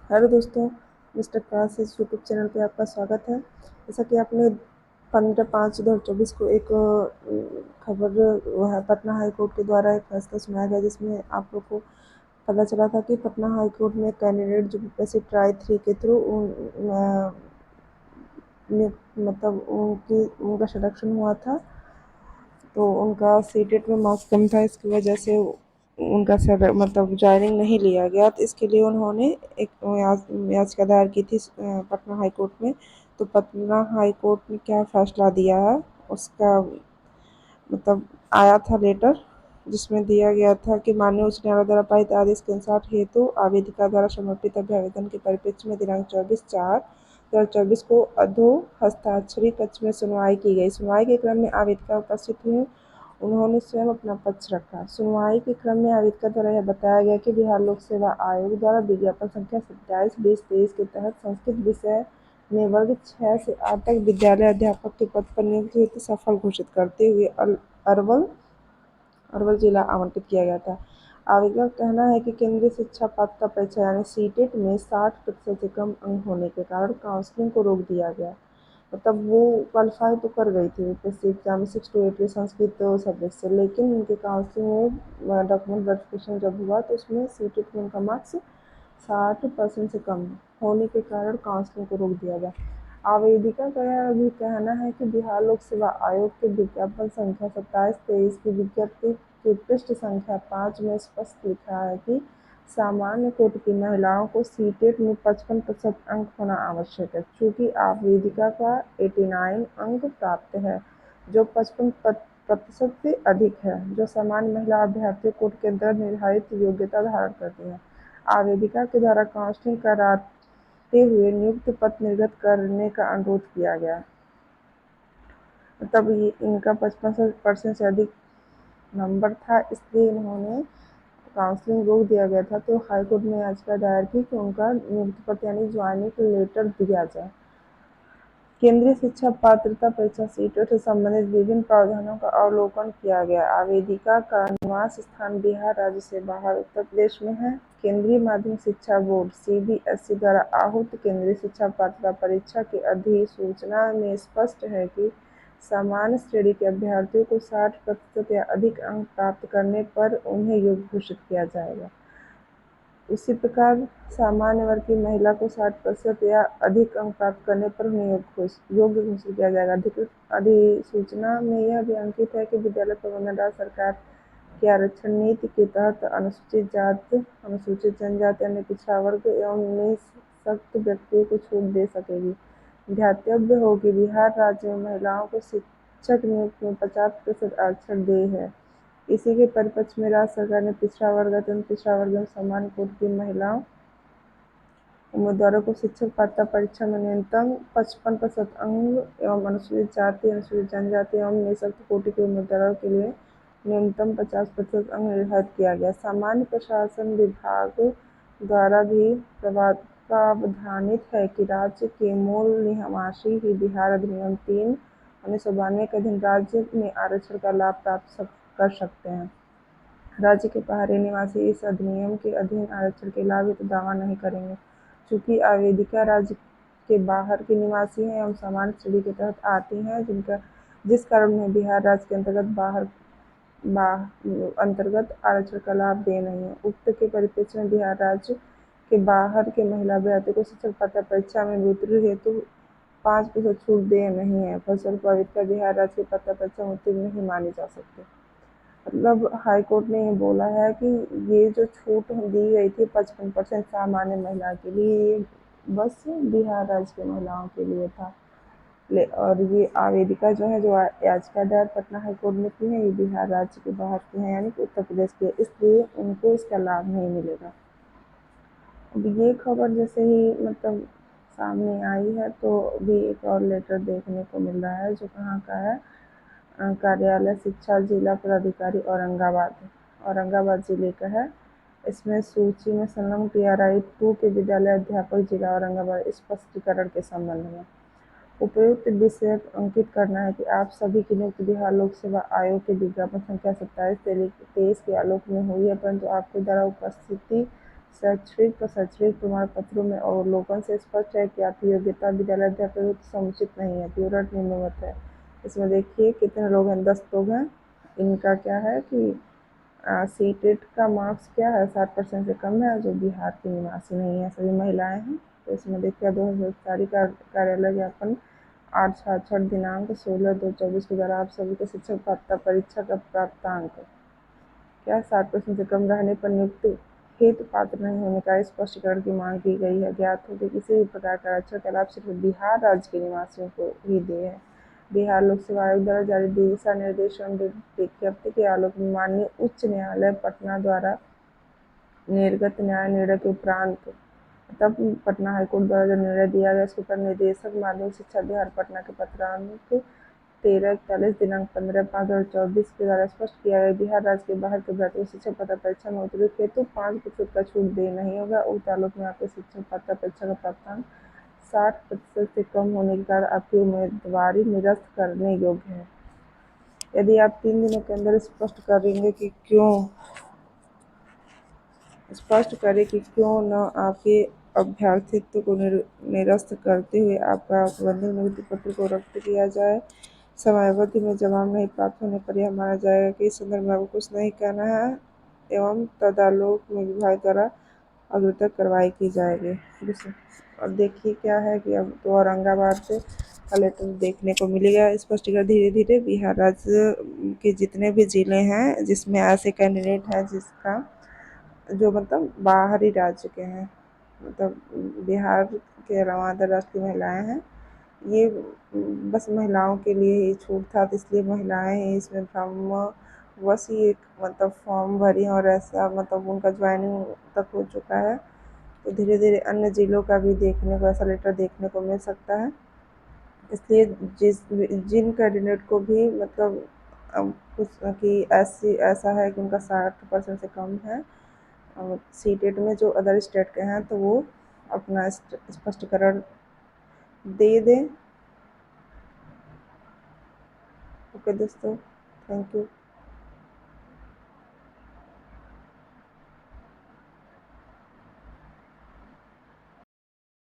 Hello दोस्तों, mister काश इस यूट्यूब चैनल पे आपका स्वागत है। जैसा कि आपने 15/5/2024 को एक खबर वह पटना हाई कोर्ट के द्वारा एक फैसला सुनाया गया, जिसमें आप लोग को पता चला था कि पटना हाई कोर्ट में कैंडिडेट जो बीपीएससी ट्राई 3 के थ्रू मतलब उनका सिलेक्शन हुआ था, तो उनका सीटेट में मार्क्स कम था। इसकी वजह से उनका सर मतलब ज्वाइनिंग नहीं लिया गया, तो इसके लिए उन्होंने एक याचिका दायर की थी पटना हाई कोर्ट में। तो पटना हाई कोर्ट ने क्या फैसला दिया है उसका मतलब आया था लेटर, जिसमें दिया गया था कि माननीय उच्च न्यायालय द्वारा पारित आदेश के अनुसार हेतु आवेदिका द्वारा समर्पित अभ्यावेदन के परिप्रेक्ष्य में दिनांक 24/4/2024 को अधो हस्ताक्षरी कक्ष में सुनवाई की गई। सुनवाई के क्रम में आवेदिका उपस्थित हुई। उन्होंने स्वयं अपना पक्ष रखा। सुनवाई के क्रम में आवेदिका द्वारा यह बताया गया कि बिहार लोक सेवा आयोग द्वारा विज्ञापन संख्या 27/2023 के तहत संस्कृत विषय में वर्ग 6 से 8 तक विद्यालय अध्यापक के पद पर नियुक्ति हेतु सफल घोषित करते हुए अरवल जिला आवंटित किया गया था। आवेदक का कहना है कि केंद्रीय शिक्षा पात्रता परीक्षा यानी सीटेट में 60% से कम अंक होने के कारण काउंसलिंग को रोक दिया गया। मतलब वो क्वालिफाई तो कर गई थी यूपीएससी एग्जाम में 6 to 8 संस्कृत सब्जेक्ट से, लेकिन उनके काउंसलिंग में डॉक्यूमेंट वेरिफिकेशन जब हुआ तो उसमें सीटेट में उनका मार्क्स 60% से कम होने के कारण काउंसलिंग को रोक दिया गया। आवेदिका का यह भी कहना है कि बिहार लोक सेवा आयोग के विज्ञापन संख्या 27/23 की विज्ञप्ति की पृष्ठ संख्या 5 में स्पष्ट लिखा है कि सामान्य कोटि की महिलाओं को सीटेट में 55% अंक होना आवश्यक है। चूंकि आवेदिका का 89 अंक प्राप्त है, जो 55% से अधिक है, जो सामान्य महिला अभ्यर्थी कोट के अंदर निर्धारित योग्यता धारण करती है। आवेदिका के द्वारा काउंसलिंग कराते हुए नियुक्त पत्र निर्गत करने का अनुरोध किया गया। तब इनका 55% से अधिक नंबर था, इसलिए इन्होंने काउंसलिंग रोक दिया गया था। तो हाईकोर्ट ने याचिका दायर की कि उनका नियुक्ति पत्र यानी ज्वाइनिंग लेटर दिया जाए। केंद्रीय शिक्षा पात्रता परीक्षा सीटेट से संबंधित विभिन्न प्रावधानों का अवलोकन किया गया। आवेदिका का निवास स्थान बिहार राज्य से बाहर उत्तर प्रदेश में है। केंद्रीय माध्यमिक शिक्षा बोर्ड सीबीएसई द्वारा आहूत केंद्रीय शिक्षा पात्रता परीक्षा की अधिसूचना में स्पष्ट है कि सामान्य श्रेणी के अभ्यर्थियों को 60% या अधिक अंक प्राप्त करने पर उन्हें योग्य घोषित किया जाएगा। उसी प्रकार सामान्य वर्ग की महिला को 60% या अधिक अंक प्राप्त करने पर उन्हें योग्य घोषित किया जाएगा। अधिकृत अधिसूचना में यह भी अंकित है कि विद्यालय प्रबंधन राज्य सरकार की आरक्षण नीति के तहत अनुसूचित जाति, अनुसूचित जनजाति, अन्य पिछड़ा वर्ग एवं निःशक्त व्यक्तियों को छूट दे सकेगी। ध्यातव्य हो कि बिहार राज्य में महिलाओं को शिक्षक नियुक्ति में 50% आरक्षण दे है। इसी के परिप्रेक्ष्य में राज्य सरकार ने पिछड़ा वर्ग, अत्यंत पिछड़ा वर्ग एवं सामान्य कोटि की महिलाओं उम्मीदवारों को शिक्षक पात्रता परीक्षा में न्यूनतम 55% अंक एवं अनुसूचित जाति, अनुसूचित जनजाति एवं निःशक्त कोटि के उम्मीदवारों के लिए न्यूनतम 50% अंक निर्धारित किया गया। सामान्य प्रशासन विभाग द्वारा भी प्रावधानित है कि राज्य के मूल निवासी ही बिहार अधिनियम 3/1992 के अधीन राज्य में आरक्षण का लाभ प्राप्त कर सकते हैं। राज्य के बाहरी निवासी इस अधिनियम के अधीन आरक्षण के लाभ हेतु दावा नहीं करेंगे। चूंकि आवेदिका राज्य के बाहर की निवासी हैं एवं सामान्य श्रेणी के तहत आती हैं, जिस कारण उन्हें बिहार राज्य के अंतर्गत आरक्षण का लाभ दे नहीं है। उक्त के परिप्रेक्ष्य में बिहार राज्य के बाहर के महिला अभ्यर्थी को शिक्षक पात्रता परीक्षा में उत्तीर्ण हेतु 5% छूट दे नहीं है। फलस्वरूप आवेदिका बिहार राज्य की पात्रता परीक्षा में उत्तीर्ण नहीं मानी जा सकती। मतलब हाईकोर्ट ने ये बोला है कि ये जो छूट दी गई थी 55% सामान्य महिला के लिए, ये बस बिहार राज्य की महिलाओं के लिए था। और ये आवेदिका जो है, जो याचिका दायर पटना हाईकोर्ट में की है, ये बिहार राज्य के बाहर की है, यानी कि उत्तर प्रदेश के, इसलिए उनको इसका लाभ नहीं मिलेगा। अब ये खबर जैसे ही मतलब सामने आई है, तो भी एक और लेटर देखने को मिल रहा है, जो कहाँ का है, कार्यालय शिक्षा जिला पदाधिकारी औरंगाबाद जिले का है। इसमें सूची में संलग्न PRI 2 के विद्यालय अध्यापक जिला औरंगाबाद स्पष्टीकरण के संबंध में उपयुक्त विषय अंकित करना है कि आप सभी की नियुक्ति बिहार लोक सेवा आयोग के विज्ञापन संख्या 27/23 के आलोक में हुई है, परंतु आपके द्वारा उपस्थिति शैक्षणिक प्रमाण पत्रों में अवलोकन से स्पष्ट है कि आपकी योग्यता विद्यालय अध्यापक समुचित नहीं है, प्योर निम्नवत है। इसमें देखिए कितने लोग हैं, 10 लोग हैं। इनका क्या है कि सीटेट का मार्क्स क्या है, 60% से कम है, जो बिहार की निवासी नहीं है, सभी महिलाएं हैं। तो इसमें देखिए 2024 का कार्यालय ज्ञापन 8/6 दिनांक 16/2/24 के द्वारा आप सभी के शिक्षक पात्रता परीक्षा का प्राप्तांक क्या 60% से कम रहने पर नियुक्ति हेतु पात्र नहीं होने का स्पष्टीकरण की मांग की गई है। ज्ञात हो कि किसी भी प्रकार का आरक्षण का लाभ सिर्फ बिहार राज्य के निवासियों को ही दे है। बिहार लोक सेवा आयोग द्वारा जारी दिशा निर्देशों विज्ञप्ति के आलोक में माननीय उच्च न्यायालय पटना द्वारा निर्गत न्याय निर्णय के उपरांत तब पटना हाईकोर्ट द्वारा जो निर्णय दिया गया उसके ऊपर निदेशक माध्यमिक शिक्षा बिहार पटना के पत्रांक 13/41 दिनांक 15/5/2024 के द्वारा स्पष्ट किया गया बिहार राज्य के बाहर के अभ्यर्थियों को शिक्षक पात्रता परीक्षा में उत्तीर्ण हेतु 5% का छूट दे नहीं होगा। उक्त आलोक में आपके शिक्षक पात्रता परीक्षा का प्राप्तांक 60% से कम होने के कारण आपकी उम्मीदवारी निरस्त करने योग्य है। यदि आप 3 दिनों के अंदर स्पष्ट करें कि क्यों न आपके अभ्यर्थित्व को निरस्त करते हुए आपका प्रतिबंधित नियुक्ति पत्र को रद्द किया जाए। समयावधि में जवाब नहीं प्राप्त होने पर यह माना जाएगा कि इस संदर्भ में आपको कुछ नहीं कहना है एवं तदालोक में विभाग द्वारा अग्रतर कार्रवाई की जाएगी। अब देखिए क्या है कि अब तो औरंगाबाद से कलेक्टर देखने को मिलेगा स्पष्टीकरण। धीरे धीरे बिहार राज्य के जितने भी जिले हैं जिसमें ऐसे कैंडिडेट हैं जिसका जो मतलब बाहरी राज्य के हैं, मतलब बिहार के अलावा अदर राज्य की महिलाएं हैं, ये बस महिलाओं के लिए ही छूट था, तो इसलिए महिलाएं ही इसमें बस ही एक मतलब फॉर्म भरी और ऐसा मतलब उनका ज्वाइनिंग तक हो चुका है। तो धीरे धीरे अन्य जिलों का भी देखने को ऐसा लेटर देखने को मिल सकता है। इसलिए जिन कैंडिडेट को भी मतलब कुछ कि ऐसा है कि उनका 60% से कम है सीटेट में जो अदर स्टेट के हैं, तो वो अपना स्पष्टीकरण दे दें। ओके दोस्तों, थैंक यू।